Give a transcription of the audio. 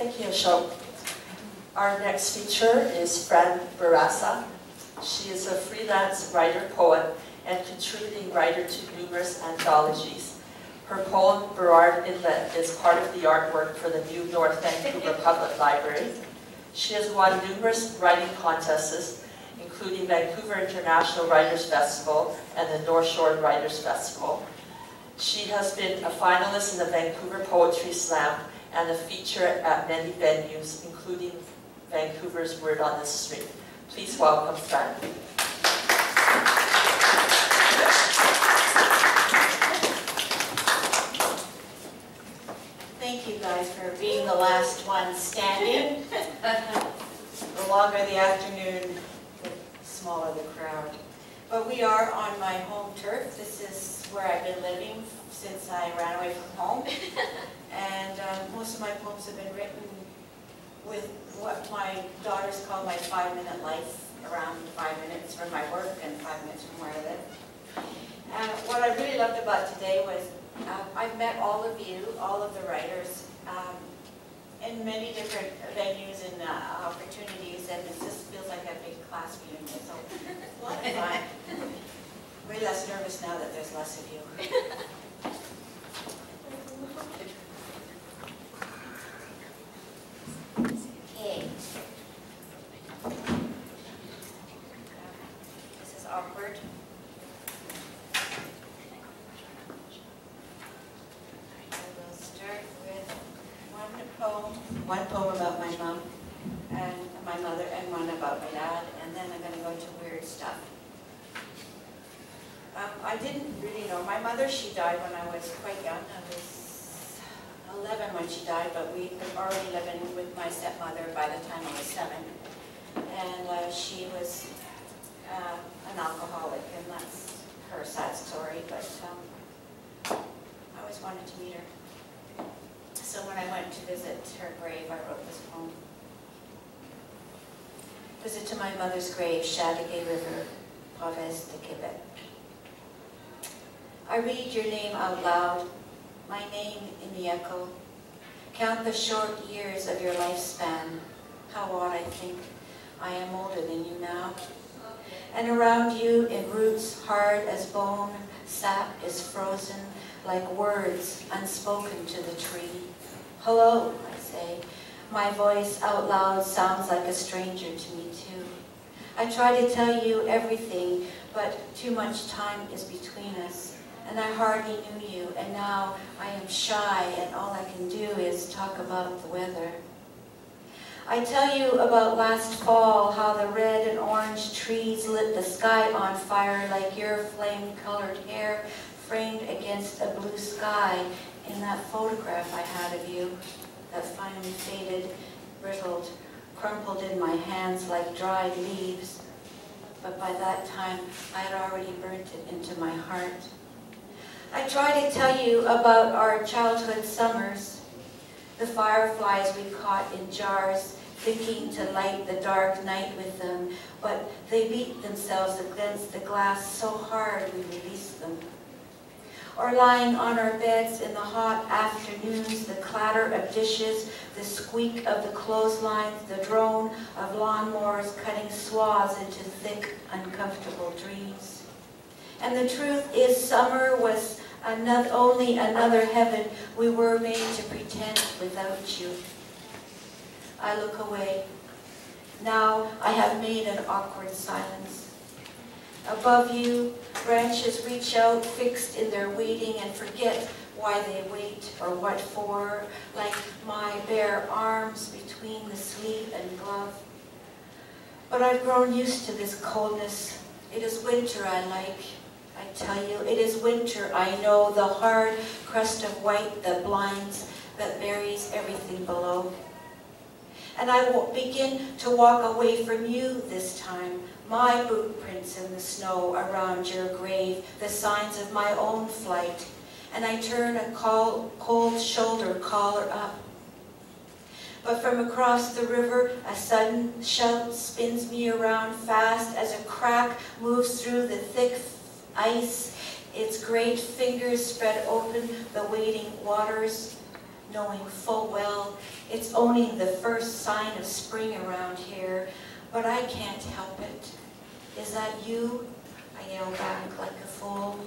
Thank you, Ashok. Our next feature is Fran Bourassa. She is a freelance writer-poet and contributing writer to numerous anthologies. Her poem, Burrard Inlet, is part of the artwork for the new North Vancouver Public Library. She has won numerous writing contests, including Vancouver International Writers Festival and the North Shore Writers Festival. She has been a finalist in the Vancouver Poetry Slam and a feature at many venues, including Vancouver's Word on the Street. Please welcome Fran. Thank you guys for being the last one standing. The longer the afternoon, the smaller the crowd. But we are on my home turf. This is where I've been living since I ran away from home. And most of my poems have been written with what my daughters call my 5-minute life, around 5 minutes from my work and 5 minutes from where I live. And what I really loved about today was I've met all of you, all of the writers, in many different venues and opportunities, and it just feels like a big class reunion. So it's a lot of fun. Way less nervous now that there's less of you. Okay. This is awkward. One poem about my mom and my mother, and one about my dad, and then I'm going to go to weird stuff. I didn't really know. My mother, she died when I was quite young. I was 11 when she died, but we were already living with my stepmother by the time I was 7. And she was an alcoholic, and that's her sad story, but I always wanted to meet her. So when I went to visit her grave, I wrote this poem. Visit to my mother's grave, Chateauguay River, Province de Quebec. I read your name out loud, my name in the echo. Count the short years of your lifespan. How odd I think I am older than you now. And around you, in roots hard as bone, sap is frozen like words unspoken to the tree. Hello, I say. My voice out loud sounds like a stranger to me too. I try to tell you everything, but too much time is between us. And I hardly knew you, and now I am shy, and all I can do is talk about the weather. I tell you about last fall, how the red and orange trees lit the sky on fire like your flame-colored hair framed against a blue sky in that photograph I had of you, that finally faded, brittled, crumpled in my hands like dried leaves. But by that time, I had already burnt it into my heart. I try to tell you about our childhood summers, the fireflies we caught in jars, thinking to light the dark night with them, but they beat themselves against the glass so hard we released them. Or lying on our beds in the hot afternoons, the clatter of dishes, the squeak of the clotheslines, the drone of lawnmowers cutting swaths into thick, uncomfortable dreams. And the truth is, summer was only another heaven we were made to pretend without you. I look away. Now I have made an awkward silence. Above you, branches reach out, fixed in their waiting, and forget why they wait or what for, like my bare arms between the sleeve and glove. But I've grown used to this coldness. It is winter I like, I tell you. It is winter, I know, the hard crust of white that blinds, that buries everything below. And I will begin to walk away from you this time, my boot prints in the snow around your grave, the signs of my own flight. And I turn a cold shoulder collar up. But from across the river, a sudden shout spins me around fast as a crack moves through the thick ice. Its great fingers spread open the waiting waters, knowing full well It's only the first sign of spring around here, but I can't help it. Is that you? I yell back like a fool.